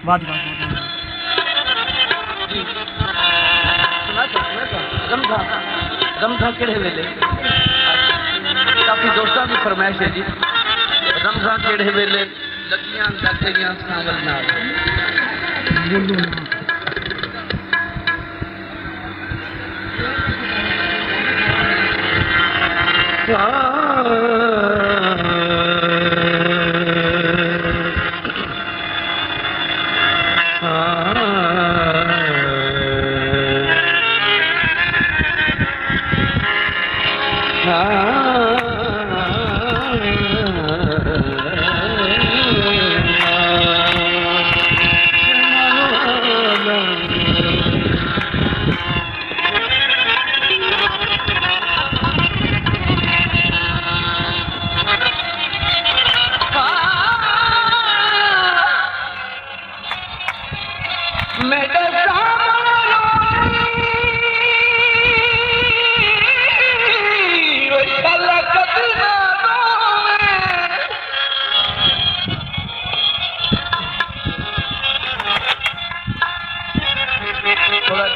वाह जी वाह जी सुना था रमझा केड़े वेले काफी दोस्तों की फरमाइश है जी रमझा केड़े वेले लगियां लगियां सावल नाल बोलो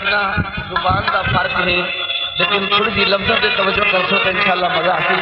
ना जुबान का फर्क है लेकिन थोड़ी सी लफ्जों से तवज्जो कर सो तो इंशाल्लाह मजा आती।